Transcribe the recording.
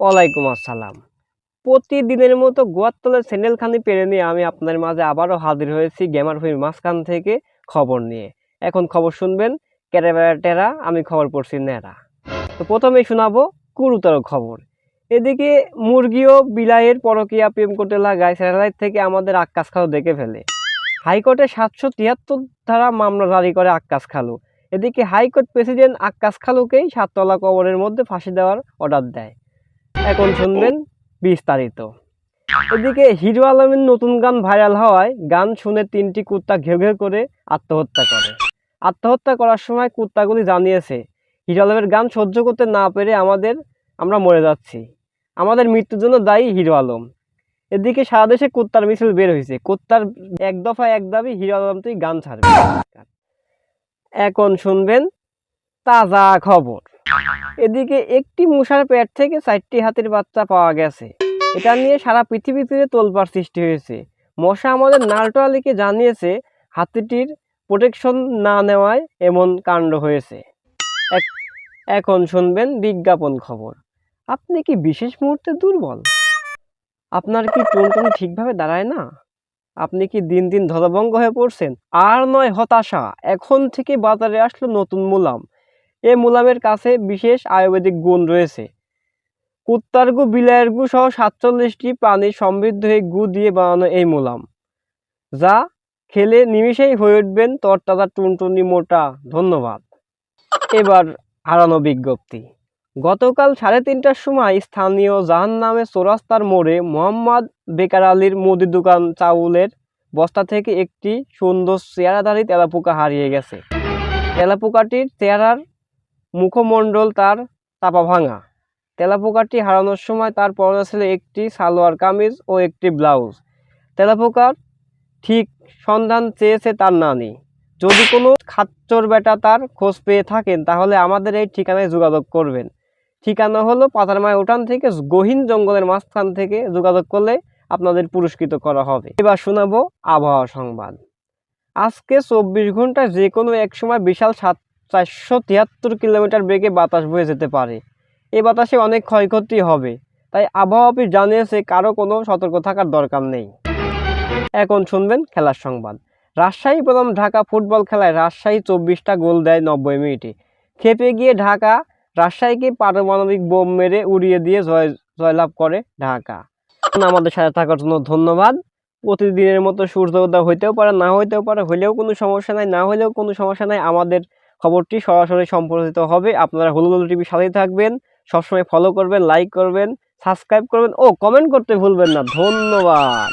ওয়ালাইকুম আসসালাম। প্রতিদিনের মতো গোয়ার চ্যানেলখানি পেরে নিয়ে আমি আপনার মাঝে আবারও হাজির হয়েছি গেমার ভূমির মাঝখান থেকে খবর নিয়ে। এখন খবর শুনবেন কেরাবেরা টেরা, আমি খবর পড়ছি নেরা। তো প্রথমেই শোনাবো গুরুতর খবর। এদিকে মুরগি ও বিলাইয়ের পরকীয়া প্রেম করতে লাগায় স্যাটেলাইট থেকে আমাদের আক্কাস খালু দেখে ফেলে। হাইকোর্টে 773 ধারা মামলা জারি করে আক্কাস খালু। এদিকে হাইকোর্ট প্রেসিডেন্ট আক্কাস খালুকেই 7 তলা কবরের মধ্যে ফাঁসি দেওয়ার অর্ডার দেয়। এখন শুনবেন বিস্তারিত। এদিকে হিরো আলমের নতুন গান ভাইরাল হওয়ায় গান শুনে 3টি কুত্তা ঘেউ ঘেউ করে আত্মহত্যা করে। আত্মহত্যা করার সময় কুত্তাগুলি জানিয়েছে, হিরো আলমের গান সহ্য করতে না পেরে আমরা মরে যাচ্ছি, আমাদের মৃত্যুর জন্য দায়ী হিরো আলম। এদিকে সারা দেশে কুত্তার মিছিল বের হয়েছে। কুত্তার এক দফা এক দাবি, হিরো আলম তুই গান ছাড়বে। এখন শুনবেন তাজা খবর। এদিকে একটি মশার পেট থেকে 4টি হাতির বাচ্চা পাওয়া গেছে। এটা নিয়ে সারা পৃথিবী জুড়ে তোলপাড় সৃষ্টি হয়েছে। মশা আমাদের নাল্টো আলীকে জানিয়েছে হাতিটির প্রোটেকশন না নেওয়ায় এমন কাণ্ড হয়েছে। এখন শুনবেন বিজ্ঞাপন খবর। আপনি কি বিশেষ মুহূর্তে দুর্বল? আপনার কি টুনটুন ঠিকভাবে দাঁড়ায় না? আপনি কি দিন দিন ধনভঙ্গ হয়ে পড়ছেন? আর নয় হতাশা, এখন থেকে বাজারে আসলো নতুন মুলাম। এই মুলামের কাছে বিশেষ আয়ুর্বেদিক গুণ রয়েছে। কুত্তার গু, বিলাইয়ের গু সহ 47টি প্রাণীর সমৃদ্ধ এই গু দিয়ে বানানো এই মুলাম, যা খেলে নিমিষেই হয়ে উঠবেন তরতাজা টুনটুনি মোটা। ধন্যবাদ। এবার হারানো বিজ্ঞপ্তি। গতকাল 3:30টার সময় স্থানীয় জাহান্নামে চৌরাস্তার মোড়ে মোহাম্মদ বেকার আলীর মুদি দোকান চাউলের বস্তা থেকে একটি সুন্দর চেহারাধারী তেলাপোকা হারিয়ে গেছে। তেলাপোকাটির চেহারার মুখমণ্ডল তার চাপা ভাঙা। তেলাপোকাটি হারানোর সময় তার পরনে ছিল একটি সালোয়ার কামিজ ও একটি ব্লাউজ। তেলাপোকার ঠিক সন্ধান চেয়েছে তার নানি। যদি কোনো খাচ্চর বেটা তার খোঁজ পেয়ে থাকেন তাহলে আমাদের এই ঠিকানায় যোগাযোগ করবেন। ঠিকানা হলো পাতারমায় উঠান থেকে গহীন জঙ্গলের মাঝখান থেকে যোগাযোগ করলে আপনাদের পুরস্কৃত করা হবে। এবার শোনাবো আবহাওয়া সংবাদ। আজকে 24 ঘন্টায় যে কোনো এক সময় বিশাল 473 কিলোমিটার বেগে বাতাস বয়ে যেতে পারে। এই বাতাসে অনেক ক্ষয়ক্ষতি হবে, তাই আবহাওয়া অফিস জানিয়েছে কারো কোনো সতর্ক থাকার দরকার নেই। এখন শুনবেন খেলার সংবাদ। রাজশাহী বনাম ঢাকা ফুটবল খেলায় রাজশাহী 24টা গোল দেয় 90 মিনিটে। খেপে গিয়ে ঢাকা রাজশাহীকে পারমাণবিক বোম মেরে উড়িয়ে দিয়ে জয়লাভ করে ঢাকা। আমাদের সাথে থাকার জন্য ধন্যবাদ। প্রতিদিনের মতো সূর্য উদয় হইতেও পারে, না হইতেও পারে, হইলেও কোনো সমস্যা নাই, না হইলেও কোনো সমস্যা নাই। আমাদের খবরটি সরাসরি সম্প্রচারিত হবে। আপনারা হুলুলুলু টিভি সাথেই থাকবেন, সবসময় ফলো করবেন, লাইক করবেন, সাবস্ক্রাইব করবেন ও কমেন্ট করতে ভুলবেন না। ধন্যবাদ।